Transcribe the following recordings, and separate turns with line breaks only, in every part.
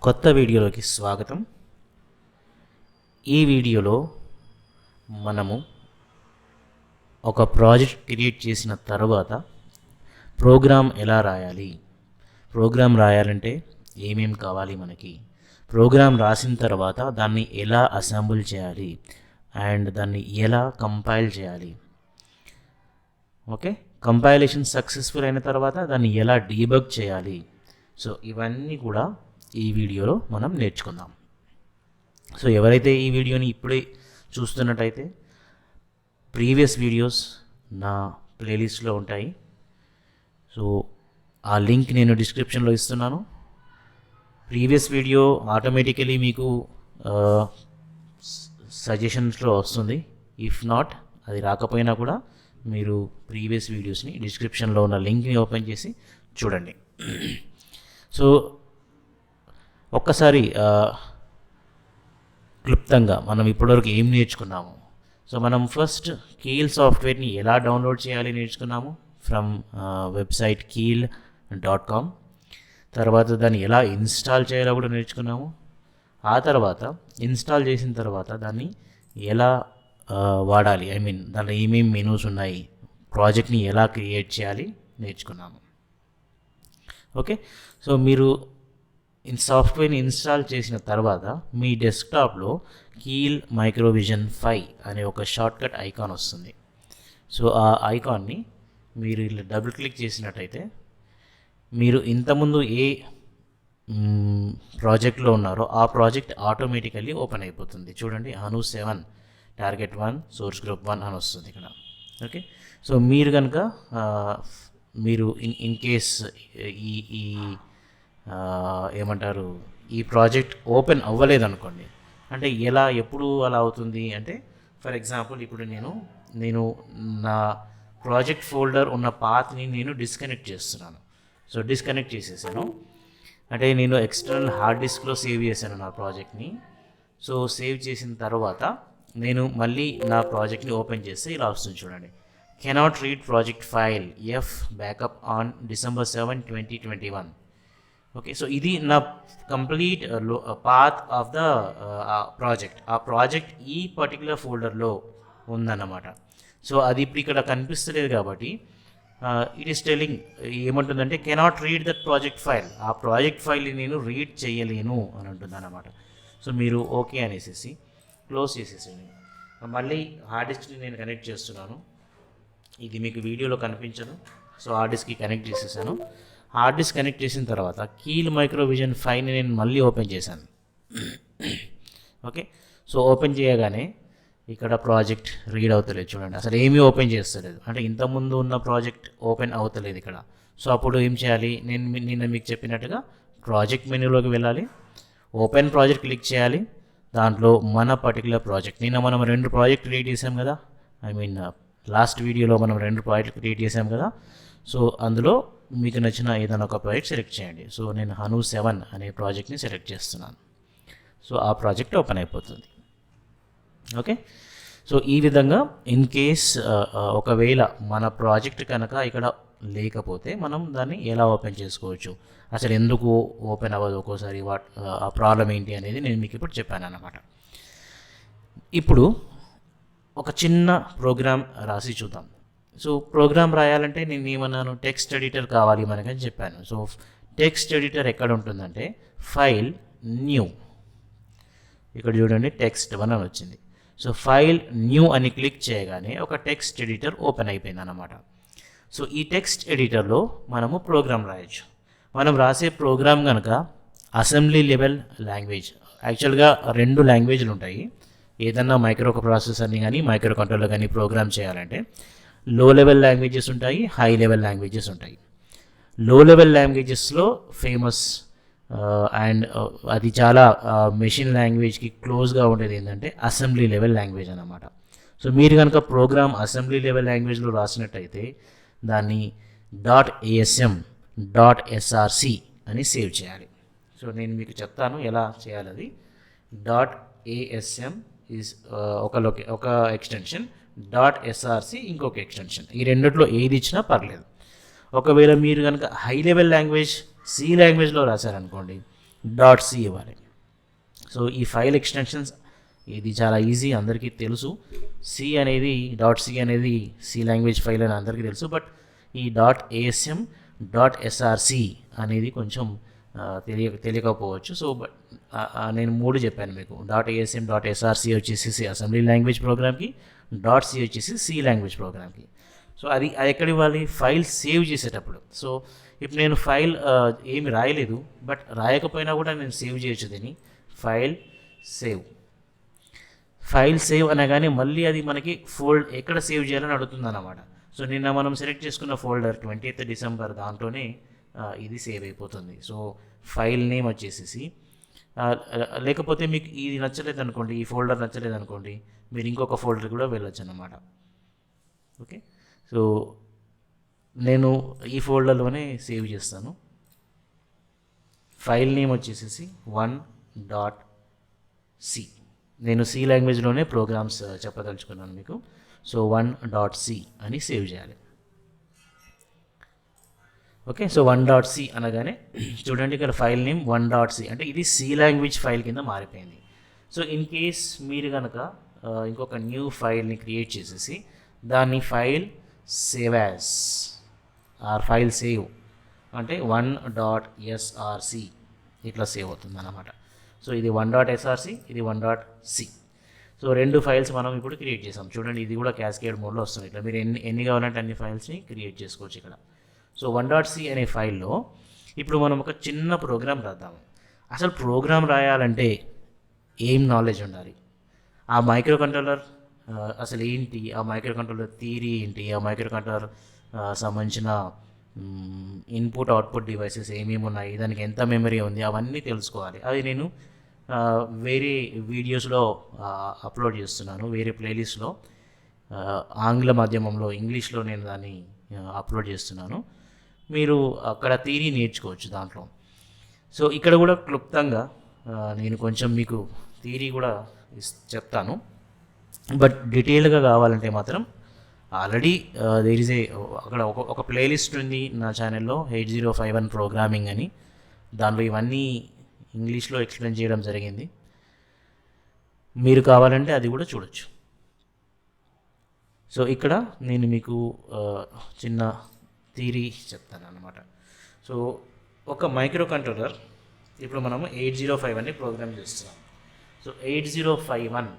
కొత్త వీడియోలోకి స్వాగతం. ఈ వీడియోలో మనము ఒక ప్రాజెక్ట్ క్రియేట్ చేసిన తర్వాత ప్రోగ్రామ్ ఎలా రాయాలి, ప్రోగ్రామ్ రాయాలంటే ఏమేం కావాలి, మనకి ప్రోగ్రామ్ రాసిన తర్వాత దాన్ని ఎలా అసెంబుల్ చేయాలి అండ్ దాన్ని ఎలా కంపైల్ చేయాలి, ఓకే, కంపైలేషన్ సక్సెస్ఫుల్ అయిన తర్వాత దాన్ని ఎలా డీబగ్ చేయాలి. సో ఇవన్నీ కూడా ఈ వీడియోలో మనం నేర్చుకుందాం. సో ఎవరైతే ఈ వీడియోని ఇప్పుడే చూస్తున్నట్టయితే ప్రీవియస్ వీడియోస్ నా ప్లేలిస్ట్లో ఉంటాయి. సో ఆ లింక్ నేను డిస్క్రిప్షన్లో ఇస్తున్నాను. ప్రీవియస్ వీడియో ఆటోమేటికలీ మీకు సజెషన్స్లో వస్తుంది. ఇఫ్ నాట్, అది రాకపోయినా కూడా మీరు ప్రీవియస్ వీడియోస్ని డిస్క్రిప్షన్లో ఉన్న లింక్ని ఓపెన్ చేసి చూడండి. సో ఒక్కసారి క్లుప్తంగా మనం ఇప్పటివరకు ఏం నేర్చుకున్నాము. సో మనం ఫస్ట్ కీల్ సాఫ్ట్వేర్ని ఎలా డౌన్లోడ్ చేయాలి నేర్చుకున్నాము ఫ్రమ్ వెబ్సైట్ keel.com. తర్వాత దాన్ని ఎలా ఇన్స్టాల్ చేయాలో కూడా నేర్చుకున్నాము. ఆ తర్వాత ఇన్స్టాల్ చేసిన తర్వాత దాన్ని ఎలా వాడాలి, దాంట్లో ఏమేమి మెనూస్ ఉన్నాయి, ప్రాజెక్ట్ని ఎలా క్రియేట్ చేయాలి నేర్చుకున్నాము. ఓకే, సో మీరు సాఫ్ట్వేర్ని ఇన్స్టాల్ చేసిన తర్వాత మీ డెస్క్టాప్లో కీల్ మైక్రోవిజన్ 5 అనే ఒక షార్ట్కట్ ఐకాన్ వస్తుంది. సో ఆ ఐకాన్ని మీరు ఇలా డబుల్ క్లిక్ చేసినట్టయితే మీరు ఇంతకుముందు ఏ ప్రాజెక్ట్లో ఉన్నారో ఆ ప్రాజెక్ట్ ఆటోమేటికల్లీ ఓపెన్ అయిపోతుంది. చూడండి, అను 7 టార్గెట్ 1 సోర్స్ గ్రూప్ 1 అని వస్తుంది ఇక్కడ. ఓకే, సో మీరు కనుక మీరు ఇన్ కేస్ ఈ ఏమంటారు ఈ ప్రాజెక్ట్ ఓపెన్ అవ్వలేదనుకోండి, అంటే ఎలా ఎప్పుడు అలా అవుతుంది అంటే, ఫర్ ఎగ్జాంపుల్ ఇప్పుడు నేను నా ప్రాజెక్ట్ ఫోల్డర్ ఉన్న పాత్ని నేను డిస్కనెక్ట్ చేస్తున్నాను. సో డిస్కనెక్ట్ చేసేసాను అంటే నేను ఎక్స్టర్నల్ హార్డ్ డిస్క్లో సేవ్ చేశాను నా ప్రాజెక్ట్ని. సో సేవ్ చేసిన తర్వాత నేను మళ్ళీ నా ప్రాజెక్ట్ని ఓపెన్ చేస్తే ఇలా వస్తుంది చూడండి, cannot read project file F backup on December 7, 2021. Okay, so ఇది నా complete path of the project. ఆ ప్రాజెక్ట్ ఈ పర్టికులర్ ఫోల్డర్లో ఉందన్నమాట. సో అది ఇప్పుడు ఇక్కడ కనిపిస్తలేదు కాబట్టి ఇట్ ఈస్ టెల్లింగ్ ఏమంటుందంటే cannot read that project file, ఆ ప్రాజెక్ట్ ఫైల్ని నేను రీడ్ చేయలేను అని ఉంటుంది అన్నమాట. సో మీరు ఓకే అనేసి క్లోజ్ చేసేసండి. మళ్ళీ హార్డ్ డిస్క్ని నేను కనెక్ట్ చేస్తున్నాను. ఇది మీకు వీడియోలో కనిపించదు. సో హార్డ్ డిస్క్కి కనెక్ట్ చేసేసాను. హార్డ్ డిస్క్ కనెక్ట్ చేసిన తర్వాత కీల్ మైక్రోవిజన్ 5ని నేను మళ్ళీ ఓపెన్ చేశాను. ఓకే, సో ఓపెన్ చేయగానే ఇక్కడ ప్రాజెక్ట్ రీడ్ అవుతలేదు చూడండి, అసలు ఏమీ ఓపెన్ చేస్తలేదు. అంటే ఇంతకుముందు ఉన్న ప్రాజెక్ట్ ఓపెన్ అవుతలేదు ఇక్కడ. సో అప్పుడు ఏం చేయాలి, నిన్న మీకు చెప్పినట్టుగా ప్రాజెక్ట్ మెనూలోకి వెళ్ళాలి, ఓపెన్ ప్రాజెక్ట్ క్లిక్ చేయాలి. దాంట్లో మన పర్టికులర్ ప్రాజెక్ట్, నిన్న మనం 2 ప్రాజెక్ట్ క్రియేట్ చేసాం కదా, లాస్ట్ వీడియోలో మనం 2 ప్రాజెక్ట్ క్రియేట్ చేసాం కదా. సో అందులో మీకు నచ్చిన ఏదైనా ఒక ప్రాజెక్ట్ సెలెక్ట్ చేయండి. సో నేను అను 7 అనే ప్రాజెక్ట్ని సెలెక్ట్ చేస్తున్నాను. సో ఆ ప్రాజెక్ట్ ఓపెన్ అయిపోతుంది. ఓకే, సో ఈ విధంగా ఇన్ కేస్ ఒకవేళ మన ప్రాజెక్ట్ కనుక ఇక్కడ లేకపోతే మనం దాన్ని ఎలా ఓపెన్ చేసుకోవచ్చు, అసలు ఎందుకు ఓపెన్ అవ్వదు ఒక్కోసారి, ఆ ప్రాబ్లం ఏంటి అనేది నేను మీకు ఇప్పుడు చెప్పాను అన్నమాట. ఇప్పుడు ఒక చిన్న ప్రోగ్రామ్ రాసి చూద్దాం. సో ప్రోగ్రామ్ రాయాలంటే నేను ఏమన్నాను, టెక్స్ట్ ఎడిటర్ కావాలి మనకని చెప్పాను. సో టెక్స్ట్ ఎడిటర్ ఎక్కడ ఉంటుందంటే ఫైల్ న్యూ, ఇక్కడ చూడండి టెక్స్ట్ 1 అని వచ్చింది. సో ఫైల్ న్యూ అని క్లిక్ చేయగానే ఒక టెక్స్ట్ ఎడిటర్ ఓపెన్ అయిపోయింది అన్నమాట. సో ఈ టెక్స్ట్ ఎడిటర్లో మనము ప్రోగ్రామ్ రాయొచ్చు. మనం రాసే ప్రోగ్రామ్ కనుక అసెంబ్లీ లెవెల్ లాంగ్వేజ్, యాక్చువల్గా 2 లాంగ్వేజ్లు ఉంటాయి. ఏదన్నా మైక్రో ప్రాసెసర్ని కానీ మైక్రో కంట్రోలర్ కానీ ప్రోగ్రామ్ చేయాలంటే లో లెవెల్ లాంగ్వేజెస్ ఉంటాయి, హై లెవెల్ లాంగ్వేజెస్ ఉంటాయి. లో లెవెల్ లాంగ్వేజెస్లో ఫేమస్ అండ్ అది చాలా మెషిన్ లాంగ్వేజ్కి క్లోజ్గా ఉండేది ఏంటంటే అసెంబ్లీ లెవెల్ లాంగ్వేజ్ అన్నమాట. సో మీరు కనుక ప్రోగ్రామ్ అసెంబ్లీ లెవెల్ లాంగ్వేజ్లో రాసినట్టయితే దాన్ని .asm .src అని సేవ్ చేయాలి. సో నేను మీకు చెప్తాను ఎలా చేయాలి. అది .asm ఈజ్ ఒక ఎక్స్టెన్షన్, .src ఇంకొక ఎక్స్టెన్షన్. ఈ రెండిట్లో ఏది ఇచ్చినా పర్లేదు. ఒకవేళ మీరు కనుక హై లెవెల్ లాంగ్వేజ్ సి లాంగ్వేజ్లో రాశారనుకోండి, డాట్ సి ఇవ్వాలి. సో ఈ ఫైల్ ఎక్స్టెన్షన్స్ ఇది చాలా ఈజీ, అందరికీ తెలుసు. సి అనేది డాట్ సి అనేది సి లాంగ్వేజ్ ఫైల్ అని అందరికీ తెలుసు. బట్ ఈ డాట్ ఏఎస్ఎం డాట్ ఎస్ఆర్సి అనేది కొంచెం తెలియకపోవచ్చు. సో నేను 3 చెప్పాను మీకు. డాట్ ఏఎస్ఎం డాట్ ఎస్ఆర్సి వచ్చేసి అసెంబ్లీ లాంగ్వేజ్ ప్రోగ్రామ్కి, డాట్ సి వచ్చేసి సి లాంగ్వేజ్ ప్రోగ్రామ్కి. సో అది ఎక్కడ ఇవ్వాలి? ఫైల్ సేవ్ చేసేటప్పుడు. సో ఇప్పుడు నేను ఫైల్ ఏమి రాయలేదు, బట్ రాయకపోయినా కూడా నేను సేవ్ చేయొచ్చు దీన్ని. ఫైల్ సేవ్ అనగానే మళ్ళీ అది మనకి ఎక్కడ సేవ్ చేయాలని అడుగుతుంది అన్నమాట. సో నిన్న మనం సెలెక్ట్ చేసుకున్న ఫోల్డర్ 20th December దాంట్లోనే ఇది సేవ్ అయిపోతుంది. సో ఫైల్ నేమ్ వచ్చేసేసి లేకపోతే మీకు ఇది నచ్చలేదు అనుకోండి, ఈ ఫోల్డర్ నచ్చలేదు అనుకోండి, మీరు ఇంకొక ఫోల్డర్ కూడా వెళ్ళొచ్చు అన్నమాట. ఓకే, సో నేను ఈ ఫోల్డర్లోనే సేవ్ చేస్తాను. ఫైల్ నేమ్ వచ్చేసేసి 1.c. నేను సి లాంగ్వేజ్లోనే ప్రోగ్రామ్స్ చెప్పదలుచుకున్నాను మీకు. సో 1.c అని సేవ్ చేయాలి. ఓకే, సో 1.c అనగానే చూడండి ఇక్కడ ఫైల్ నేమ్ 1.c అంటే ఇది సి లాంగ్వేజ్ ఫైల్ కింద మారిపోయింది. సో ఇన్ కేస్ మీరు కనుక ఇంకొక న్యూ ఫైల్ని క్రియేట్ చేసేసి దాన్ని file save as or file save అంటే 1.src ఇట్లా సేవ్ అవుతుంది అన్నమాట. సో ఇది 1.src, ఇది 1.c. సో 2 ఫైల్స్ మనం ఇప్పుడు క్రియేట్ చేసాం. చూడండి ఇది కూడా క్యాస్కేడ్ మోడ్లో వస్తుంది. ఇట్లా మీరు ఎన్ని కావాలంటే అన్ని ఫైల్స్ని క్రియేట్ చేసుకోవచ్చు ఇక్కడ. సో 1.c అనే ఫైల్లో ఇప్పుడు మనం ఒక చిన్న ప్రోగ్రామ్ రాద్దాము. అసలు ప్రోగ్రామ్ రాయాలంటే ఏం నాలెడ్జ్ ఉండాలి? ఆ మైక్రో కంట్రోలర్ అసలు ఏంటి, ఆ మైక్రో కంట్రోలర్ థియరీ ఏంటి, ఆ మైక్రో కంట్రోలర్ సంబంధించిన ఇన్పుట్ అవుట్పుట్ డివైసెస్ ఏమేమి ఉన్నాయి, దానికి ఎంత మెమరీ ఉంది, అవన్నీ తెలుసుకోవాలి. అది నేను వేరే వీడియోస్లో అప్లోడ్ చేస్తున్నాను, వేరే ప్లేలిస్ట్లో ఆంగ్ల మాధ్యమంలో ఇంగ్లీష్లో నేను దాన్ని అప్లోడ్ చేస్తున్నాను. మీరు అక్కడ థియరీ నేర్చుకోవచ్చు దాంట్లో. సో ఇక్కడ కూడా క్లుప్తంగా నేను కొంచెం మీకు థియరీ కూడా చెప్తాను. బట్ డీటెయిల్గా కావాలంటే మాత్రం ఆల్రెడీ దేర్ ఇస్ అక్కడ ఒక ప్లేలిస్ట్ ఉంది నా ఛానల్లో 8051 ప్రోగ్రామింగ్ అని. దానిలో ఇవన్నీ ఇంగ్లీష్లో ఎక్స్ప్లెయిన్ చేయడం జరిగింది. మీరు కావాలంటే అది కూడా చూడొచ్చు. సో ఇక్కడ నేను మీకు చిన్న థియరీ చెప్తాను అన్నమాట. సో ఒక మైక్రో కంట్రోలర్ ఇప్పుడు మనము 8051ని ప్రోగ్రామ్ చేస్తున్నాం. సో 8051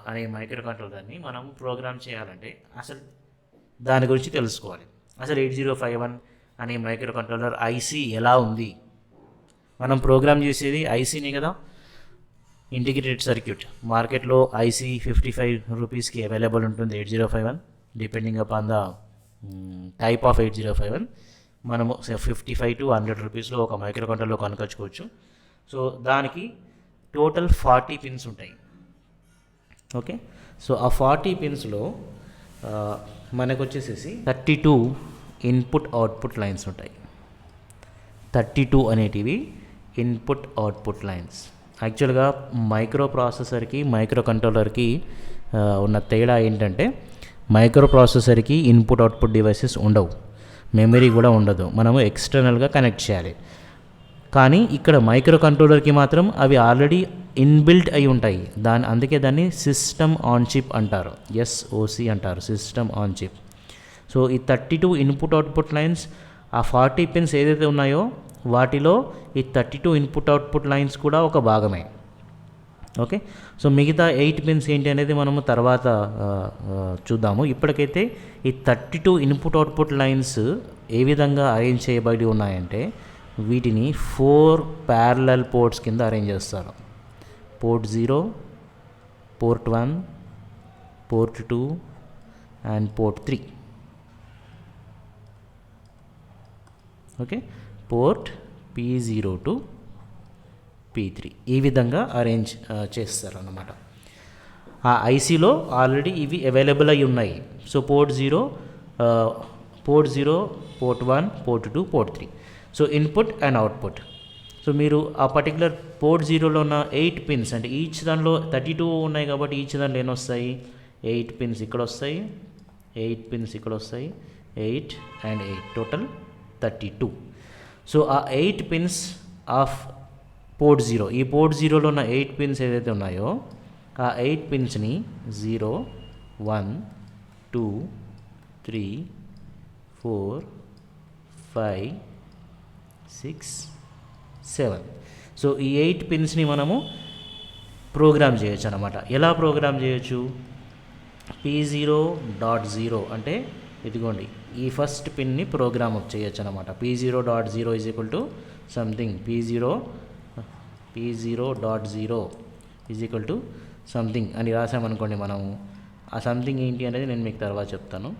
అనే మైక్రో కంట్రోలర్ని మనం ప్రోగ్రామ్ చేయాలంటే అసలు దాని గురించి తెలుసుకోవాలి. అసలు 8051 అనే మైక్రో కంట్రోలర్ ఐసీ ఎలా ఉంది? మనం ప్రోగ్రామ్ చేసేది ఐసీని కదా, ఇంటిగ్రేటెడ్ సర్క్యూట్. మార్కెట్లో ఐసీ 55 రూపీస్కి అవైలబుల్ ఉంటుంది 8051, depending upon the type of 8051. మనము 55 to 100 రూపీస్లో ఒక మైక్రో కంట్రోలర్ కొనుక్కొచ్చుకోవచ్చు. సో దానికి టోటల్ 40 పిన్స్ ఉంటాయి. ఓకే, సో ఆ 40 పిన్స్లో మనకు వచ్చేసేసి 32 ఇన్పుట్ అవుట్పుట్ లైన్స్ ఉంటాయి. 32 అనేటివి ఇన్పుట్ అవుట్పుట్ లైన్స్. యాక్చువల్గా మైక్రో ప్రాసెసర్కి మైక్రో కంట్రోలర్కి ఉన్న తేడా ఏంటంటే మైక్రో ప్రాసెసర్కి ఇన్పుట్ అవుట్పుట్ డివైసెస్ ఉండవు, మెమరీ కూడా ఉండదు, మనము ఎక్స్టర్నల్గా కనెక్ట్ చేయాలి. కానీ ఇక్కడ మైక్రో కంట్రోలర్కి మాత్రం అవి ఆల్రెడీ ఇన్బిల్ట్ అయి ఉంటాయి. అందుకే దాన్ని సిస్టమ్ ఆన్ చిప్ అంటారు, ఎస్ఓసి అంటారు, సిస్టమ్ ఆన్ చిప్. సో ఈ 32 ఇన్పుట్ అవుట్పుట్ లైన్స్, ఆ 40 పిన్స్ ఏదైతే ఉన్నాయో వాటిలో ఈ 32 ఇన్పుట్ అవుట్పుట్ లైన్స్ కూడా ఒక భాగమే. ఓకే, సో మిగతా 8 పిన్స్ ఏంటి అనేది మనము తర్వాత చూద్దాము. ఇప్పటికైతే ఈ 32 ఇన్పుట్ అవుట్పుట్ లైన్స్ ఏ విధంగా అరేంజ్ చేయబడి ఉన్నాయంటే వీటిని 4 ప్యారలల్ పోర్ట్స్ కింద అరేంజ్ చేస్తారు. Port 0, port 1, port 2 and port 3. Okay, port P0 to P3 ఈ విధంగా అరేంజ్ చేస్తారు అన్నమాట. ఆ ఐసీలో ఆల్రెడీ ఇవి అవైలబుల్ అయి ఉన్నాయి. So port 0, port 1, port 2, port 3. So input and output. So మీరు ఆ పర్టికులర్ పోర్ట్ 0లో ఉన్న 8 పిన్స్ అంటే ఈచ్ దానిలో 32 ఉన్నాయి కాబట్టి ఈచ్ దాంట్లో ఎన్ని వస్తాయి? 8 పిన్స్ ఇక్కడ వస్తాయి, 8 పిన్స్ ఇక్కడ వస్తాయి, 8 అండ్ 8 టోటల్ 32. సో ఆ 8 పిన్స్ ఆఫ్ పోర్ట్ 0, ఈ పోర్ట్ 0లో ఉన్న 8 పిన్స్ ఏదైతే ఉన్నాయో ఆ 8 పిన్స్ని 0 1 2 3 4 5 6 7. సో ఈ 8 పిన్స్ని మనము ప్రోగ్రామ్ చేయొచ్చు అనమాట. ఎలా ప్రోగ్రామ్ చేయొచ్చు? P0.0 అంటే ఇదిగోండి ఈ ఫస్ట్ పిన్ని ప్రోగ్రామ్ చేయొచ్చు అనమాట. P0.0 is equal to something P0.0 is equal to something అని రాసామనుకోండి. మనము ఆ సంథింగ్ ఏంటి అనేది నేను మీకు తర్వాత చెప్తాను.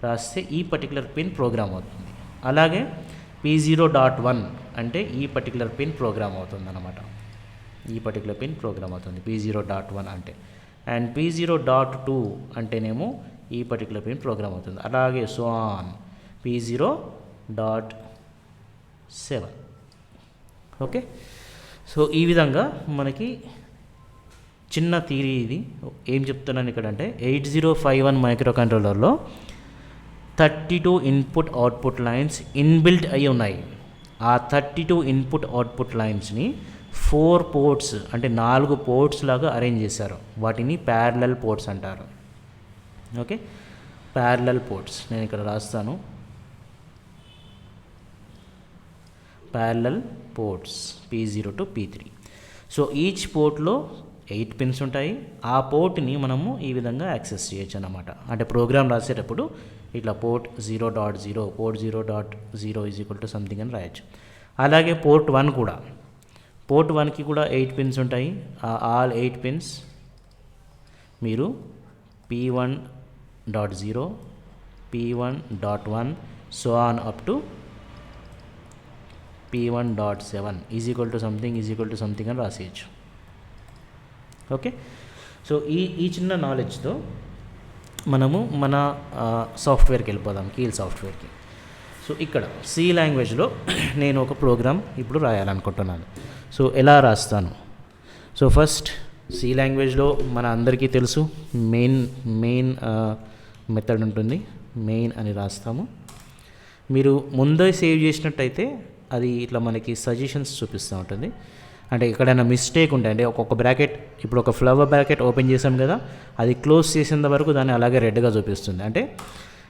రాస్తే ఈ పర్టికులర్ పిన్ ప్రోగ్రామ్ అవుతుంది. అలాగే P0.1 అంటే ఈ పర్టికులర్ పిన్ ప్రోగ్రామ్ అవుతుంది అనమాట. ఈ పర్టికులర్ పిన్ ప్రోగ్రామ్ అవుతుంది P0.1 అంటే. అండ్ P0.2 అంటేనేమో ఈ పర్టికులర్ పిన్ ప్రోగ్రామ్ అవుతుంది. అలాగే so on P0.7. Okay, so ఈ విధంగా మనకి చిన్న థియరీ ఇది. ఏం చెప్తున్నాను ఇక్కడ అంటే 8051 మైక్రో కంట్రోలర్లో 32 ఇన్పుట్ అవుట్పుట్ లైన్స్ ఇన్బిల్ట్ అయి ఉన్నాయి. ఆ 32 ఇన్పుట్ అవుట్పుట్ లైన్స్ని 4 పోర్ట్స్ అంటే 4 పోర్ట్స్ లాగా అరేంజ్ చేశారు. వాటిని ప్యారలల్ పోర్ట్స్ అంటారు. ఓకే, ప్యారలల్ పోర్ట్స్ నేను ఇక్కడ రాస్తాను. Parallel ports P0 to P3. So each పోర్ట్లో 8 పిన్స్ ఉంటాయి. ఆ పోర్ట్ని మనము ఈ విధంగా యాక్సెస్ చేయొచ్చు అన్నమాట. అంటే ప్రోగ్రామ్ రాసేటప్పుడు ఇట్లా port 0.0 port 0.0 is equal to something అని రాయొచ్చు. అలాగే పోర్ట్ 1 కూడా, పోర్ట్ 1కి కూడా 8 పిన్స్ ఉంటాయి. ఆల్ 8 పిన్స్ మీరు P1.0 P1.1 so on up to P1.7 is equal to something అని రాసేయచ్చు. ఓకే, సో ఈ చిన్న నాలెడ్జ్తో మనము మన సాఫ్ట్వేర్కి వెళ్ళిపోదాం, కీల్ సాఫ్ట్వేర్కి. సో ఇక్కడ సి లాంగ్వేజ్లో నేను ఒక ప్రోగ్రామ్ ఇప్పుడు రాయాలనుకుంటున్నాను. సో ఎలా రాస్తాను? సో ఫస్ట్ సి లాంగ్వేజ్లో మన అందరికీ తెలుసు మెయిన్ మెథడ్ ఉంటుంది. మెయిన్ అని రాస్తాము. మీరు ముందే సేవ్ చేసినట్టయితే అది ఇట్లా మనకి సజెషన్స్ చూపిస్తూ ఉంటుంది. అంటే ఎక్కడైనా మిస్టేక్ ఉంటే, అంటే ఒక్కొక్క బ్రాకెట్, ఇప్పుడు ఒక ఫ్లవర్ బ్రాకెట్ ఓపెన్ చేసాం కదా, అది క్లోజ్ చేసేంత వరకు దాన్ని అలాగే రెడ్గా చూపిస్తుంది. అంటే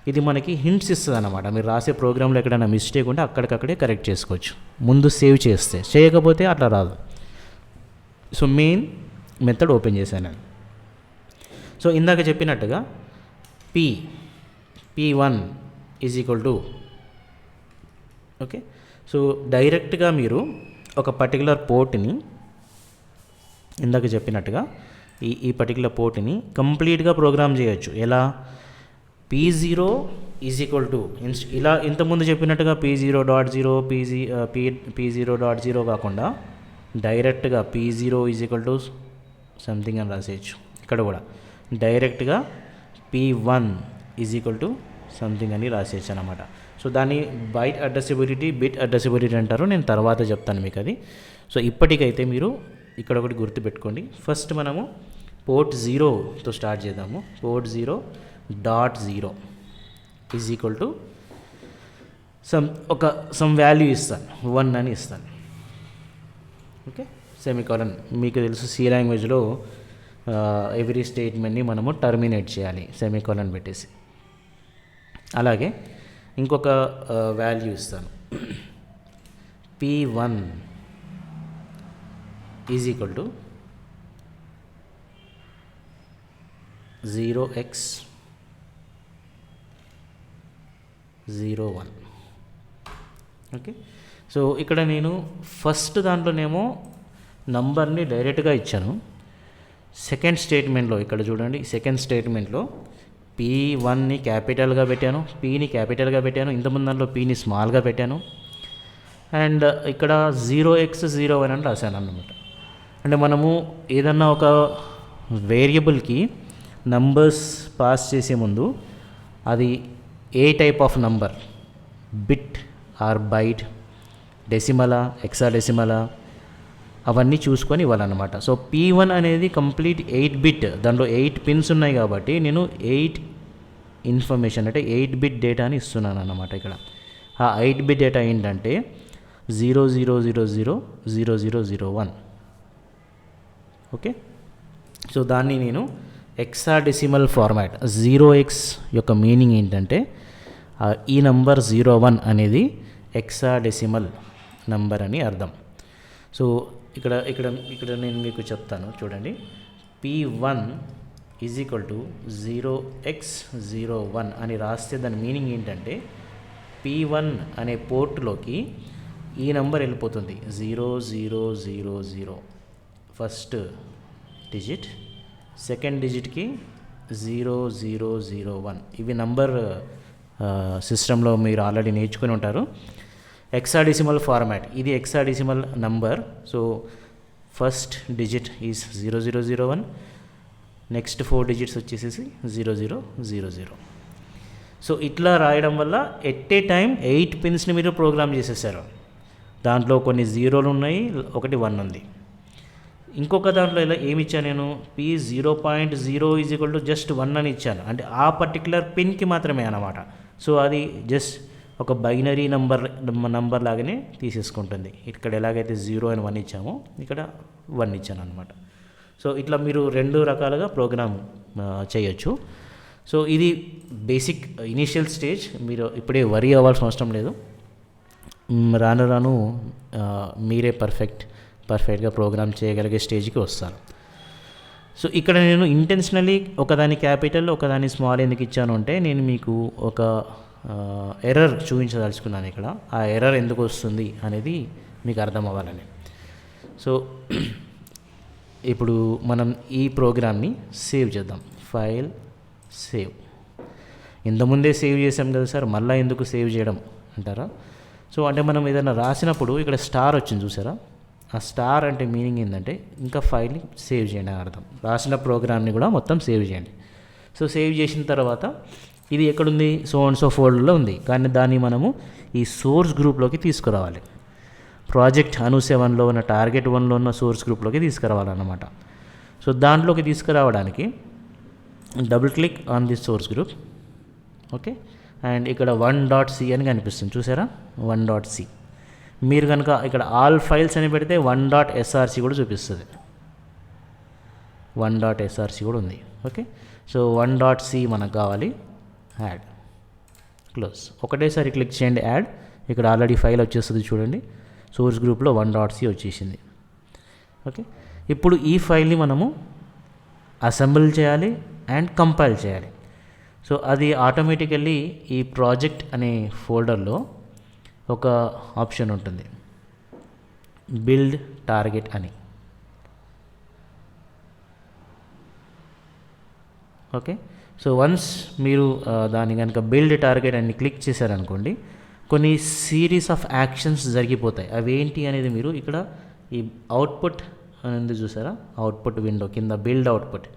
ఇది మనకి హింట్స్ ఇస్తుంది అన్నమాట. మీరు రాసే ప్రోగ్రాంలో ఎక్కడైనా మిస్టేక్ ఉంటే అక్కడికక్కడే కరెక్ట్ చేసుకోవచ్చు ముందు సేవ్ చేస్తే. చేయకపోతే అట్లా రాదు. సో మెయిన్ మెథడ్ ఓపెన్ చేశాను నేను. సో ఇందాక చెప్పినట్టుగా P1 is equal to, okay, so డైరెక్ట్గా మీరు ఒక పర్టికులర్ పోర్ట్ని, ఇందాక చెప్పినట్టుగా ఈ పర్టికులర్ పోర్ట్ని కంప్లీట్గా ప్రోగ్రామ్ చేయొచ్చు. ఎలా? P0 ఈజ్ ఈక్వల్ టు ఇలా ఇంతకుముందు చెప్పినట్టుగా P0.0 P0.0 కాకుండా డైరెక్ట్గా P0 is equal to something అని రాసేయచ్చు. ఇక్కడ కూడా డైరెక్ట్గా P1 is equal to something అని రాసేయచ్చు అనమాట. సో దాన్ని బైట్ అడ్రసిబిలిటీ అంటారు. నేను తర్వాత చెప్తాను మీకు అది. సో ఇప్పటికైతే మీరు ఇక్కడ ఒకటి గుర్తుపెట్టుకోండి. ఫస్ట్ మనము పోర్ట్ 0తో స్టార్ట్ చేద్దాము. Port 0.0 is equal to some value ఇస్తాను, 1 అని ఇస్తాను. Okay, semicolon. మీకు తెలుసు సి లాంగ్వేజ్లో ఎవ్రీ స్టేట్మెంట్ని మనము టర్మినేట్ చేయాలి సెమికాలన్ పెట్టేసి. అలాగే ఇంకొక వాల్యూ ఇస్తాను, P1 is equal to 0x01. Okay, so ఇక్కడ నేను ఫస్ట్ దాంట్లోనేమో నంబర్ని డైరెక్ట్గా ఇచ్చాను. సెకండ్ స్టేట్మెంట్లో ఇక్కడ చూడండి, సెకండ్ స్టేట్మెంట్లో P1ని క్యాపిటల్గా పెట్టాను, Pని క్యాపిటల్గా పెట్టాను, ఇంతకుముందు దాంట్లో Pని స్మాల్గా పెట్టాను. అండ్ ఇక్కడ 0x01 అని రాశాను అన్నమాట. అంటే మనము ఏదన్నా ఒక వేరియబుల్కి నంబర్స్ పాస్ చేసే ముందు అది ఏ type of number, bit or byte, డెసిమలా, హెక్సాడెసిమలా, అవన్నీ చూసుకొని ఇవ్వాలన్నమాట. సో P1 అనేది కంప్లీట్ 8 బిట్, దాంట్లో 8 పిన్స్ ఉన్నాయి కాబట్టి నేను 8 ఇన్ఫర్మేషన్ అంటే 8 బిట్ డేటాని ఇస్తున్నాను అన్నమాట. ఇక్కడ ఆ 8 బిట్ డేటా ఏంటంటే 00000001. ఓకే, సో దాన్ని నేను హెక్సాడెసిమల్ ఫార్మాట్ 0x యొక్క మీనింగ్ ఏంటంటే ఈ నంబర్ 01 అనేది హెక్సాడెసిమల్ నంబర్ అని అర్థం. సో ఇక్కడ ఇక్కడ ఇక్కడ నేను మీకు చెప్తాను చూడండి. P1 is equal to 0x01 అని రాస్తే దాని మీనింగ్ ఏంటంటే P1 అనే పోర్టులోకి ఈ నంబర్ వెళ్ళిపోతుంది 0000 ఫస్ట్ డిజిట్, సెకండ్ డిజిట్కి 0001. ఇవి నంబర్ సిస్టంలో మీరు ఆల్రెడీ నేర్చుకుని ఉంటారు. హెక్సాడెసిమల్ ఫార్మాట్, ఇది hexadecimal number. So first digit is 0001, next 4 digits వచ్చేసేసి 0000. సో ఇట్లా రాయడం వల్ల ఎట్ ఏ టైం 8 పిన్స్ని మీరు ప్రోగ్రామ్ చేసేసారు. దాంట్లో కొన్ని జీరోలు ఉన్నాయి, ఒకటి 1 ఉంది. ఇంకొక దాంట్లో ఇలా ఏమి ఇచ్చాను నేను, P0.0 is equal to just 1 అని ఇచ్చాను, అంటే ఆ పర్టికులర్ పిన్కి మాత్రమే అన్నమాట. సో అది జస్ట్ ఒక బైనరీ నంబర్ లాగానే తీసేసుకుంటుంది. ఇక్కడ ఎలాగైతే 0 అని 1 ఇచ్చామో ఇక్కడ 1 ఇచ్చాను అనమాట. సో ఇట్లా మీరు 2 రకాలుగా ప్రోగ్రామ్ చేయొచ్చు. సో ఇది బేసిక్ ఇనీషియల్ స్టేజ్, మీరు ఇప్పుడే వరీ అవ్వాల్సిన అవసరం లేదు. రాను రాను మీరే పర్ఫెక్ట్గా ప్రోగ్రామ్ చేయగలిగే స్టేజ్కి వస్తారు. సో ఇక్కడ నేను ఇంటెన్షనలీ ఒకదాని క్యాపిటల్ ఒకదాని స్మాల్ ఎందుకు ఇచ్చాను అంటే, నేను మీకు ఒక ఎర్రర్ చూపించదలుచుకున్నాను ఇక్కడ. ఆ ఎర్రర్ ఎందుకు వస్తుంది అనేది మీకు అర్థం అవ్వాలని. సో ఇప్పుడు మనం ఈ ప్రోగ్రామ్ని సేవ్ చేద్దాం. File, save. ఇంతకుముందే సేవ్ చేసాం కదా సార్, మళ్ళీ ఎందుకు సేవ్ చేయడం అంటారా? సో అంటే మనం ఏదైనా రాసినప్పుడు ఇక్కడ స్టార్ వచ్చింది చూసారా, ఆ స్టార్ అంటే మీనింగ్ ఏంటంటే ఇంకా ఫైల్ని సేవ్ చేయండి అని అర్థం. రాసిన ప్రోగ్రామ్ని కూడా మొత్తం సేవ్ చేయండి. సో సేవ్ చేసిన తర్వాత ఇది ఎక్కడుంది, సో అండ్ సో ఫోల్డర్లో ఉంది, కానీ దాన్ని మనము ఈ సోర్స్ గ్రూప్లోకి తీసుకురావాలి. ప్రాజెక్ట్ అను 7లో ఉన్న టార్గెట్ 1లో ఉన్న సోర్స్ గ్రూప్లోకి తీసుకురావాలన్నమాట. సో దాంట్లోకి తీసుకురావడానికి double click on the source group. Okay, and ఇక్కడ 1.c అని కనిపిస్తుంది చూసారా, 1.c. మీరు కనుక ఇక్కడ ఆల్ ఫైల్స్ అని పెడితే 1.src కూడా చూపిస్తుంది, 1.src కూడా ఉంది. ఓకే, సో 1.c మనకు కావాలి. Add, close. ఒకటేసారి క్లిక్ చేయండి యాడ్. ఇక్కడ ఆల్రెడీ ఫైల్ వచ్చేస్తుంది చూడండి, సోర్స్ గ్రూప్లో 1.c వచ్చేసింది. ఓకే, ఇప్పుడు ఈ ఫైల్ని మనము అసెంబుల్ చేయాలి అండ్ కంపైల్ చేయాలి. సో అది ఆటోమేటికల్లీ ఈ ప్రాజెక్ట్ అనే ఫోల్డర్లో ఒక ఆప్షన్ ఉంటుంది, బిల్డ్ టార్గెట్ అని. ఓకే, సో వన్స్ మీరు దాన్ని కనుక బిల్డ్ టార్గెట్ అని క్లిక్ చేశారనుకోండి, కొన్ని సిరీస్ ఆఫ్ యాక్షన్స్ జరిగిపోతాయి. అవి ఏంటి అనేది మీరు ఇక్కడ ఈ అవుట్పుట్ అనేది చూసారా, అవుట్పుట్ విండో కింద బిల్డ్ అవుట్పుట్.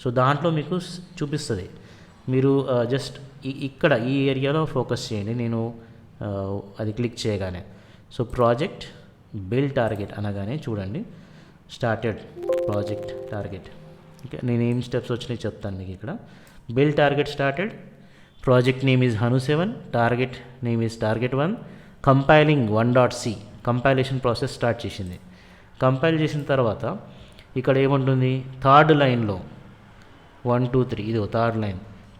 సో దాంట్లో మీకు చూపిస్తుంది. మీరు జస్ట్ ఇక్కడ ఈ ఏరియాలో ఫోకస్ చేయండి. నేను అది క్లిక్ చేయగానే, సో ప్రాజెక్ట్ బిల్డ్ టార్గెట్ అనగానే చూడండి, స్టార్టెడ్ ప్రాజెక్ట్ టార్గెట్. ఓకే, నేను ఏం స్టెప్స్ వచ్చినాయి చెప్తాను మీకు ఇక్కడ. Build target started, project name is Hanu 7, target name is target 1, compiling 1.c, compilation process start చేసింది. కంపైల్ చేసిన తర్వాత ఇక్కడ ఏముంటుంది, థర్డ్ లైన్లో 1 2 3, ఇది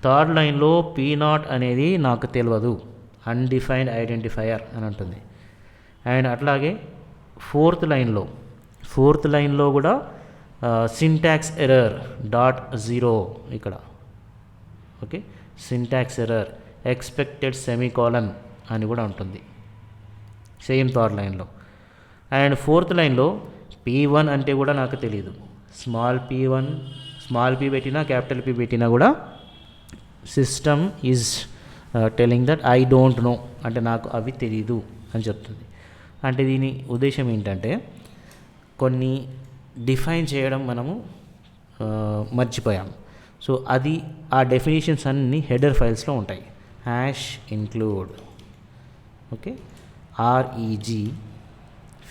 థర్డ్ లైన్లో P0 అనేది నాకు తెలియదు, అన్డిఫైన్డ్ ఐడెంటిఫైయర్ అని ఉంటుంది. అండ్ అట్లాగే ఫోర్త్ లైన్లో కూడా సింటాక్స్ ఎర్రర్ .0 ఇక్కడ. Okay, syntax error expected semicolon అని కూడా ఉంటుంది సేమ్ థర్డ్ లైన్లో. అండ్ ఫోర్త్ లైన్లో P1 అంటే కూడా నాకు తెలియదు, స్మాల్ p పెట్టినా క్యాపిటల్ P పెట్టినా కూడా system is telling that I don't know, అంటే నాకు అవి తెలీదు అని చెప్తుంది. అంటే దీని ఉద్దేశం ఏంటంటే కొన్ని డిఫైన్ చేయడం మనము మర్చిపోయాం. సో అది ఆ డెఫినేషన్స్ అన్నీ హెడర్ ఫైల్స్లో ఉంటాయి. #include, ఓకే,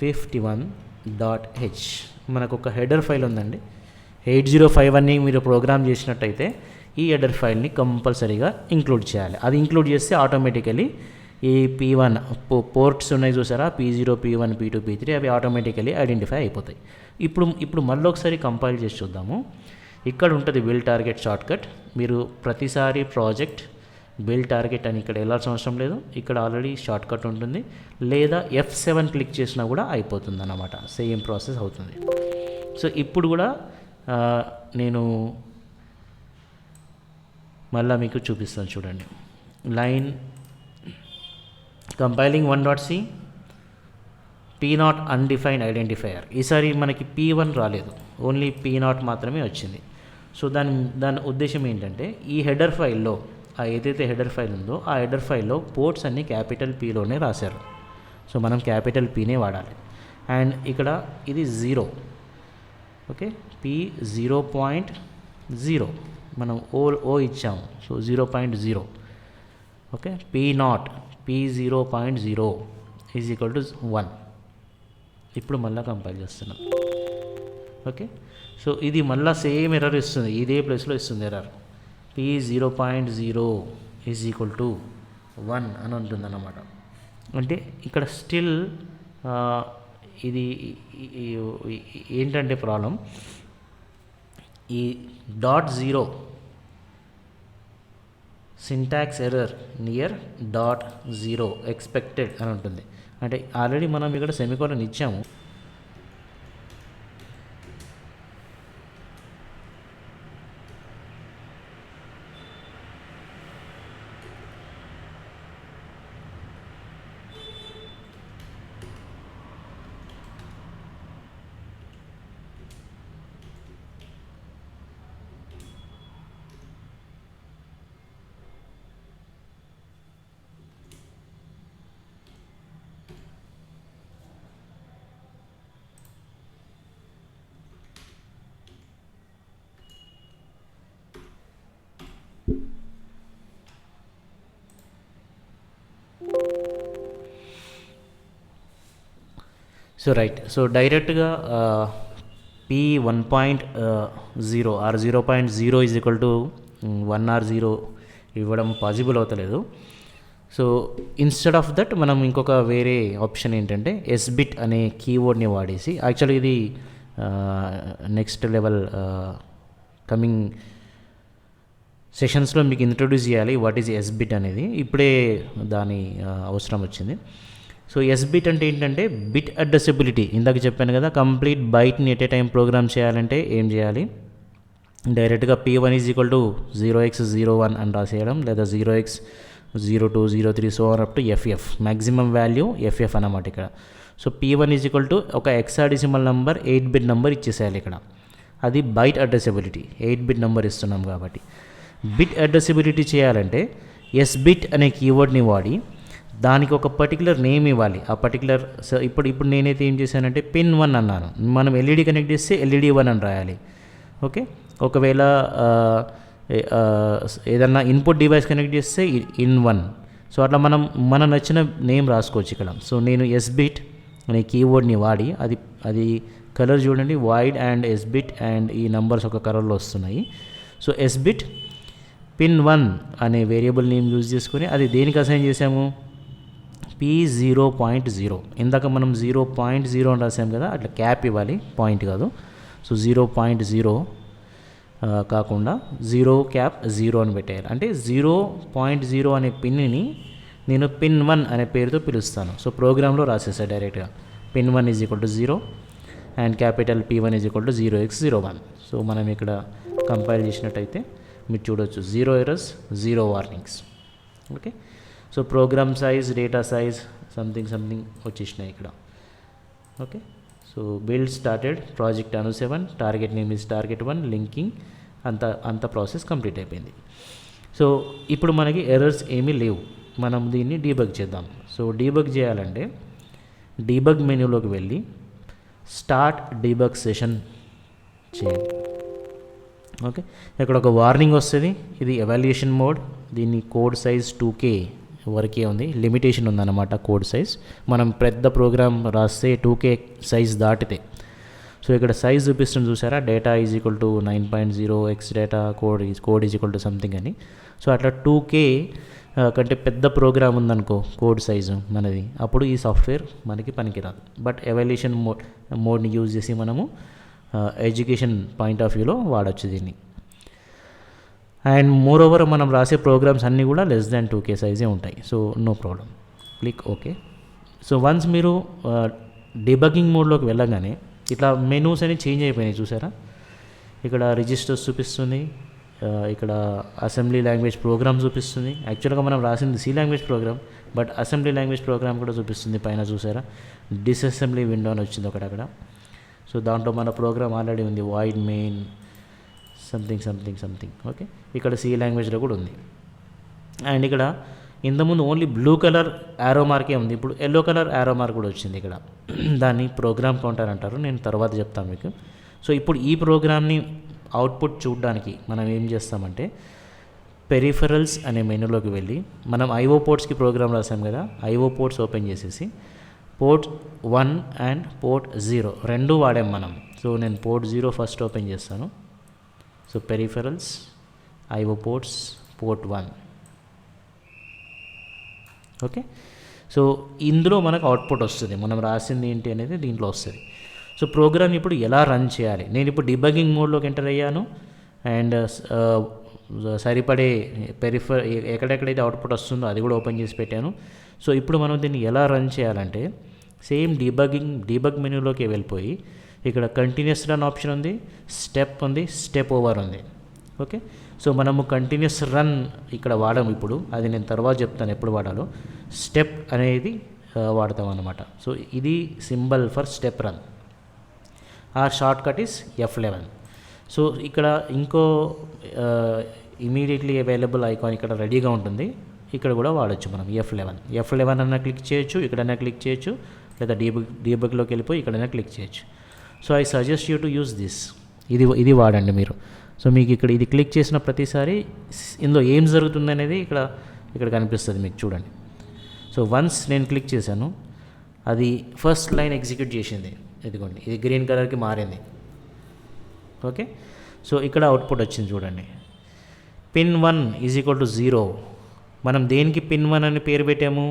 reg51.h మనకు ఒక హెడర్ ఫైల్ ఉందండి. 8051ని మీరు ప్రోగ్రామ్ చేసినట్టయితే ఈ హెడర్ ఫైల్ని కంపల్సరీగా ఇంక్లూడ్ చేయాలి. అది ఇంక్లూడ్ చేస్తే ఆటోమేటికలీ ఈ P1 పోర్ట్స్ ఉన్నాయి చూసారా, P0, P1, P2, P3 అవి ఆటోమేటికలీ ఐడెంటిఫై అయిపోతాయి. ఇప్పుడు మళ్ళీ ఒకసారి కంపైల్ చేసి చూద్దాము. ఇక్కడ ఉంటుంది బిల్డ్ టార్గెట్ షార్ట్కట్. మీరు ప్రతిసారి ప్రాజెక్ట్ బిల్డ్ టార్గెట్ అని ఇక్కడ వెళ్ళాల్సిన అవసరం లేదు, ఇక్కడ ఆల్రెడీ షార్ట్కట్ ఉంటుంది. లేదా F7 క్లిక్ చేసినా కూడా అయిపోతుంది అన్నమాట, సేమ్ ప్రాసెస్ అవుతుంది. సో ఇప్పుడు కూడా నేను మళ్ళీ మీకు చూపిస్తాను చూడండి. Line compiling 1.c P0 undefined identifier. ఈసారి మనకి P1 రాలేదు, ఓన్లీ P0 మాత్రమే వచ్చింది. సో దాని ఉద్దేశం ఏంటంటే ఈ హెడర్ ఫైల్లో ఏదైతే హెడర్ ఫైల్ ఉందో ఆ హెడర్ ఫైల్లో పోర్ట్స్ అన్నీ క్యాపిటల్ Pలోనే రాశారు. సో మనం క్యాపిటల్ Pనే వాడాలి. అండ్ ఇక్కడ ఇది 0, ఓకే, P0.0 మనం ఓ ఇచ్చాము. So 0.0, okay. P0 P0.0 is equal to 1. ఇప్పుడు మళ్ళీ కంపైల్ చేస్తున్నాం, ఓకే. సో ఇది మళ్ళీ సేమ్ ఎర్రర్ ఇస్తుంది, ఇదే ప్లేస్లో ఇస్తుంది error. P0.0 is equal to 1 అని ఉంటుంది అన్నమాట. అంటే ఇక్కడ స్టిల్ ఇది ఏంటంటే ప్రాబ్లం, ఈ .0 సింటాక్స్ ఎర్రర్ నియర్ .0 ఎక్స్పెక్టెడ్ అని ఉంటుంది. అంటే ఆల్రెడీ మనం ఇక్కడ సెమికోలన్ ఇచ్చాము. సో రైట్, సో డైరెక్ట్గా P1.0 or 0.0 is equal to 1 or 0 ఇవ్వడం పాసిబుల్ అవుతలేదు. సో ఇన్స్టెడ్ ఆఫ్ దట్ మనం ఇంకొక వేరే ఆప్షన్ ఏంటంటే SBIT అనే కీవర్డ్ని వాడేసి, యాక్చువల్లీ ఇది నెక్స్ట్ లెవెల్ కమింగ్ సెషన్స్లో మీకు ఇంట్రొడ్యూస్ చేయాలి వాట్ ఈజ్ SBIT అనేది. ఇప్పుడే దాని అవసరం వచ్చింది. సో SBIT అంటే ఏంటంటే బిట్ అడ్రసబిలిటీ. ఇందాక చెప్పాను కదా, కంప్లీట్ బైట్ని ఎట్ ఏ టైం ప్రోగ్రామ్ చేయాలంటే ఏం చేయాలి, డైరెక్ట్గా P1 is equal to 0x01 అని రాసేయడం, లేదా 0x02 03 so on up to FF, maximum value FF అన్నమాట ఇక్కడ. So P1 is equal to ఒక హెక్సాడెసిమల్ నెంబర్ 8-bit నెంబర్ ఇచ్చేసేయాలి ఇక్కడ. అది బైట్ అడ్రసబిలిటీ, 8-bit నెంబర్ ఇస్తున్నాం కాబట్టి. బిట్ అడ్రసబిలిటీ చేయాలంటే SBIT అనే కీవర్డ్ని వాడి దానికి ఒక పర్టికులర్ నేమ్ ఇవ్వాలి. ఆ పర్టికులర్ ఇప్పుడు నేనైతే ఏం చేశానంటే పిన్ 1 అన్నాను. మనం LED కనెక్ట్ చేస్తే LED1 అని రాయాలి, ఓకే. ఒకవేళ ఏదన్నా ఇన్పుట్ డివైస్ కనెక్ట్ చేస్తే IN1. సో అట్లా మన నచ్చిన నేమ్ రాసుకోవచ్చు ఇక్కడ. సో నేను SBIT అనే కీవర్డ్ని వాడి అది కలర్ చూడండి, వైడ్ అండ్ SBIT అండ్ ఈ నంబర్స్ ఒక కలర్లో వస్తున్నాయి. సో SBIT pin1 అనే వేరియబుల్ నేమ్ యూజ్ చేసుకొని అది దేనికి అసైన్ చేసాము, P0.0. ఇందాక మనం 0.0 అని రాసాం కదా, అట్లా క్యాప్ ఇవ్వాలి, పాయింట్ కాదు. సో 0.0 కాకుండా 0 అని పెట్టేయాలి. అంటే 0.0 అనే పిన్ని నేను pin1 అనే పేరుతో పిలుస్తాను. సో ప్రోగ్రాంలో రాసేసా డైరెక్ట్గా pin1 is equal to 0 and capital P1 is equal to 0x01. So మనం ఇక్కడ కంపైల్ చేసినట్టయితే మీరు చూడవచ్చు 0 errors 0 warnings, okay. So program size, data size something వచ్చేసినాయి ఇక్కడ, ఓకే. సో బిల్డ్ స్టార్టెడ్, ప్రాజెక్ట్ అను 7, target name is target1, linking అంత ప్రాసెస్ కంప్లీట్ అయిపోయింది. సో ఇప్పుడు మనకి ఎర్రర్స్ ఏమీ లేవు, మనం దీన్ని డీబగ్ చేద్దాం. సో డీబగ్ చేయాలంటే డీబగ్ మెనూలోకి వెళ్ళి స్టార్ట్ డీబగ్ సెషన్ చేయండి, ఓకే. ఇక్కడ ఒక వార్నింగ్ వస్తుంది, ఇది ఎవాల్యుయేషన్ మోడ్, దీన్ని కోడ్ సైజ్ 2K వరకే ఉంది, లిమిటేషన్ ఉందన్నమాట కోడ్ సైజ్. మనం పెద్ద ప్రోగ్రామ్ రాస్తే 2K సైజ్ దాటితే. సో ఇక్కడ సైజ్ చూపిస్తుంది చూసారా, data is equal to 9.0 x data code is equal to something అని. సో అట్లా 2K కంటే పెద్ద ప్రోగ్రామ్ ఉందనుకో కోడ్ సైజు మనది, అప్పుడు ఈ సాఫ్ట్వేర్ మనకి పనికిరాదు. బట్ ఎవాల్యుయేషన్ మోడ్ని యూజ్ చేసి మనము ఎడ్యుకేషన్ పాయింట్ ఆఫ్ వ్యూలో వాడచ్చు దీన్ని. అండ్ మోర్ ఓవర్ మనం రాసే ప్రోగ్రామ్స్ అన్నీ కూడా లెస్ దాన్ 2K సైజే ఉంటాయి. So no problem, click okay. So once మీరు డిబగ్గింగ్ మోడ్లోకి వెళ్ళగానే ఇట్లా మెనూస్ అనేవి చేంజ్ అయిపోయినాయి చూసారా. ఇక్కడ రిజిస్టర్స్ చూపిస్తుంది, ఇక్కడ అసెంబ్లీ లాంగ్వేజ్ ప్రోగ్రామ్ చూపిస్తుంది. యాక్చువల్గా మనం రాసింది C language program, but assembly language program కూడా చూపిస్తుంది పైన చూసారా. డిస్అసెంబ్లీ విండో అని వచ్చింది ఒకటి అక్కడ. సో దాంట్లో మన ప్రోగ్రామ్ ఆల్రెడీ ఉంది, వాయిడ్ మెయిన్ సంథింగ్. ఓకే, ఇక్కడ సి లాంగ్వేజ్లో కూడా ఉంది. అండ్ ఇక్కడ ఇంతకుముందు ఓన్లీ బ్లూ కలర్ యారో మార్కే ఉంది, ఇప్పుడు ఎల్లో కలర్ యారో మార్క్ కూడా వచ్చింది ఇక్కడ. దాన్ని ప్రోగ్రామ్ కౌంటర్ అంటారు, నేను తర్వాత చెప్తాను మీకు. సో ఇప్పుడు ఈ ప్రోగ్రామ్ని అవుట్పుట్ చూడడానికి మనం ఏం చేస్తామంటే పెరిఫరల్స్ అనే మెనూలోకి వెళ్ళి మనం ఐఓ పోర్ట్స్కి ప్రోగ్రామ్ రాసాం కదా, ఐఓ పోర్ట్స్ ఓపెన్ చేసేసి పోర్ట్ 1 అండ్ పోర్ట్ 0 రెండు వాడాం మనం. సో నేను పోర్ట్ 0 ఫస్ట్ ఓపెన్ చేస్తాను. So peripherals, IO ports, port 1. Okay, so ఇందులో మనకు అవుట్పుట్ వస్తుంది, మనం రాసింది ఏంటి అనేది దీంట్లో వస్తుంది. సో ప్రోగ్రామ్ ఇప్పుడు ఎలా రన్ చేయాలి, నేను ఇప్పుడు డిబగ్గింగ్ మోడ్లోకి ఎంటర్ అయ్యాను. అండ్ సరిపడే ఎక్కడెక్కడైతే అవుట్పుట్ వస్తుందో అది కూడా ఓపెన్ చేసి పెట్టాను. సో ఇప్పుడు మనం దీన్ని ఎలా రన్ చేయాలంటే సేమ్ డీబగ్ మెనూలోకి వెళ్ళిపోయి ఇక్కడ కంటిన్యూస్ రన్ ఆప్షన్ ఉంది, స్టెప్ ఉంది, స్టెప్ ఓవర్ ఉంది. ఓకే, సో మనము కంటిన్యూస్ రన్ ఇక్కడ వాడాము, ఇప్పుడు అది నేను తర్వాత చెప్తాను ఎప్పుడు వాడాలో. స్టెప్ అనేది వాడతాం అన్నమాట. సో ఇది సింబల్ ఫర్ స్టెప్ రన్. ఆ short cut is F11. So ఇక్కడ ఇంకో ఇమీడియట్లీ అవైలబుల్ ఐకాన్ ఇక్కడ రెడీగా ఉంటుంది, ఇక్కడ కూడా వాడచ్చు మనం F11 అన్న క్లిక్ చేయొచ్చు, ఇక్కడైనా క్లిక్ చేయొచ్చు, లేదా డీబగ్లోకి వెళ్ళిపోయి ఇక్కడైనా క్లిక్ చేయొచ్చు. So I suggest you to use this, ఇది వాడండి మీరు. సో మీకు ఇక్కడ ఇది క్లిక్ చేసిన ప్రతిసారి ఇందులో ఏం జరుగుతుంది అనేది ఇక్కడ కనిపిస్తుంది మీకు, చూడండి. సో వన్స్ నేను క్లిక్ చేశాను, అది ఫస్ట్ లైన్ ఎగ్జిక్యూట్ చేసింది, ఇదిగోండి ఇది గ్రీన్ కలర్కి మారింది. ఓకే, సో ఇక్కడ అవుట్పుట్ వచ్చింది చూడండి. పిన్ 1 = 0. మనం దేనికి పిన్ 1 అని పేరు పెట్టాము,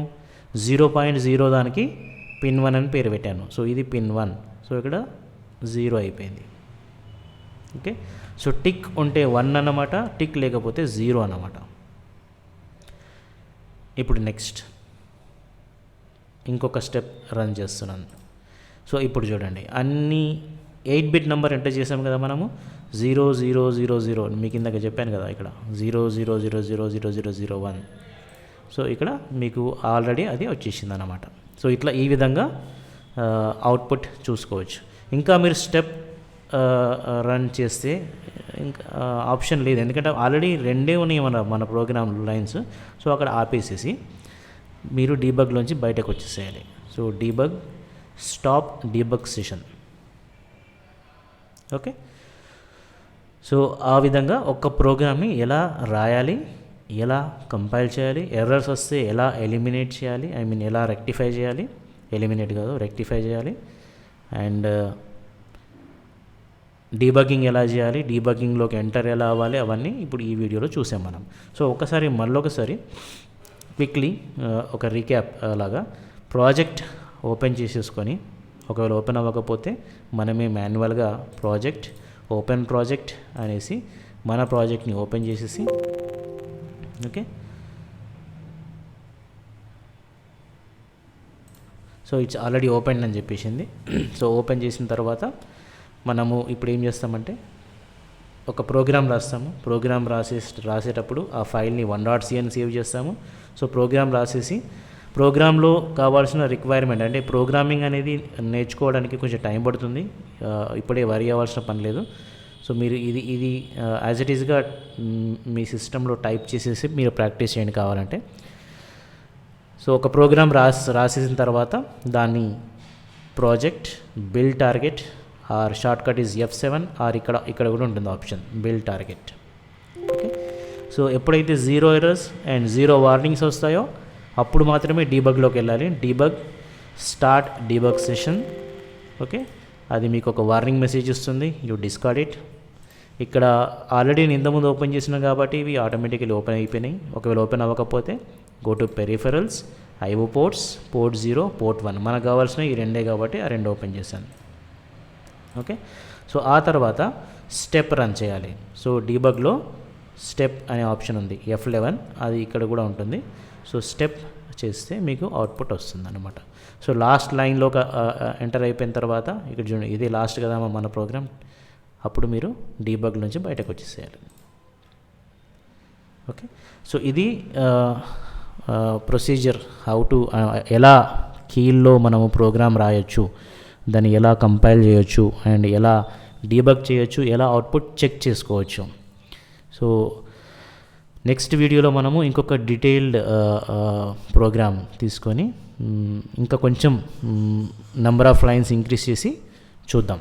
0.0 దానికి పిన్ 1 అని పేరు పెట్టాను. సో ఇది పిన్ 1, సో ఇక్కడ 0 అయిపోయింది. ఓకే, సో టిక్ ఉంటే 1 అన్నమాట, టిక్ లేకపోతే 0 అన్నమాట. ఇప్పుడు నెక్స్ట్ ఇంకొక స్టెప్ రన్ చేస్తున్నాను. సో ఇప్పుడు చూడండి, అన్ని 8-బిట్ నెంబర్ ఎంటర్ చేసాం కదా మనము, 0000 మీకు ఇందాక చెప్పాను కదా, ఇక్కడ 00000001. సో ఇక్కడ మీకు ఆల్రెడీ అది వచ్చేసింది అన్నమాట. సో ఇట్లా ఈ విధంగా అవుట్పుట్ చూసుకోవచ్చు. ఇంకా మీరు స్టెప్ రన్ చేస్తే ఇంకా ఆప్షన్ లేదు, ఎందుకంటే ఆల్రెడీ 2 ఉన్నాయి మన ప్రోగ్రామ్ లైన్స్. సో అక్కడ ఆపేసేసి మీరు డీబగ్లోంచి బయటకు వచ్చేసేయాలి. So debug, stop debug session. Okay, so ఆ విధంగా ఒక ప్రోగ్రామ్ని ఎలా రాయాలి, ఎలా కంపైల్ చేయాలి, ఎర్రర్స్ వస్తే ఎలా ఎలిమినేట్ చేయాలి, ఎలా రెక్టిఫై చేయాలి, ఎలిమినేట్ కాదు రెక్టిఫై చేయాలి, అండ్ డీబగ్గింగ్ ఎలా చేయాలి, డీబగ్గింగ్లోకి ఎంటర్ ఎలా అవ్వాలి, అవన్నీ ఇప్పుడు ఈ వీడియోలో చూసాం మనం. సో మళ్ళొకసారి క్విక్లీ ఒక రీక్యాప్ లాగా ప్రాజెక్ట్ ఓపెన్ చేసేసుకొని, ఒకవేళ ఓపెన్ అవ్వకపోతే మనమే మాన్యువల్గా ఓపెన్ ప్రాజెక్ట్ అనేసి మన ప్రాజెక్ట్ని ఓపెన్ చేసేసి, okay, so it's already open అని చెప్పేసింది. సో ఓపెన్ చేసిన తర్వాత మనము ఇప్పుడు ఏం చేస్తామంటే ఒక ప్రోగ్రామ్ రాస్తాము. ప్రోగ్రామ్ రాసేటప్పుడు ఆ ఫైల్ని 1.c అని సేవ్ చేస్తాము. సో ప్రోగ్రామ్ రాసేసి ప్రోగ్రాంలో కావాల్సిన రిక్వైర్మెంట్, అంటే ప్రోగ్రామింగ్ అనేది నేర్చుకోవడానికి కొంచెం టైం పడుతుంది, ఇప్పుడే వరి అవ్వాల్సిన పని లేదు. సో మీరు ఇది యాజ్ ఇట్ ఈస్గా మీ సిస్టంలో టైప్ చేసేసి మీరు ప్రాక్టీస్ చేయండి కావాలంటే. సో ఒక ప్రోగ్రామ్ రాసేసిన తర్వాత దాన్ని project, build target or shortcut is F7, or ఇక్కడ కూడా ఉంటుంది option build target. Okay, so ఎప్పుడైతే 0 ఎర్రర్స్ అండ్ 0 వార్నింగ్స్ వస్తాయో అప్పుడు మాత్రమే డీబగ్లోకి వెళ్ళాలి. Debug, start debug session. Okay, అది మీకు ఒక వార్నింగ్ మెసేజ్ ఇస్తుంది, యూ డిస్కార్డ్ ఇట్. ఇక్కడ ఆల్రెడీ నేను ఇంతకుముందు ఓపెన్ చేసిన కాబట్టి ఇవి ఆటోమేటికలీ ఓపెన్ అయిపోయినాయి. ఒకవేళ ఓపెన్ అవ్వకపోతే go to peripherals, IO ports, port 0, port 1. మనకు కావాల్సిన ఈ రెండే కాబట్టి ఆ రెండు ఓపెన్ చేశాను. ఓకే, సో ఆ తర్వాత స్టెప్ రన్ చేయాలి. సో డీబగ్లో స్టెప్ అనే ఆప్షన్ ఉంది, F11, అది ఇక్కడ కూడా ఉంటుంది. సో స్టెప్ చేస్తే మీకు అవుట్పుట్ వస్తుంది అనమాట. సో లాస్ట్ లైన్లో ఎంటర్ అయిపోయిన తర్వాత ఇక్కడ చూడండి, ఇది లాస్ట్ కదా మన ప్రోగ్రామ్. అప్పుడు మీరు డీబగ్ నుంచి బయటకు వచ్చేసేయాలి. ఓకే, సో ఇది ప్రొసీజర్ హౌ టు ఎలా కీల్లో మనము ప్రోగ్రామ్ రాయొచ్చు, దాన్ని ఎలా కంపైల్ చేయొచ్చు అండ్ ఎలా డీబగ్ చేయొచ్చు, ఎలా అవుట్పుట్ చెక్ చేసుకోవచ్చు. సో నెక్స్ట్ వీడియోలో మనము ఇంకొక డీటెయిల్డ్ ప్రోగ్రామ్ తీసుకొని ఇంకా కొంచెం నెంబర్ ఆఫ్ లైన్స్ ఇంక్రీజ్ చేసి చూద్దాం.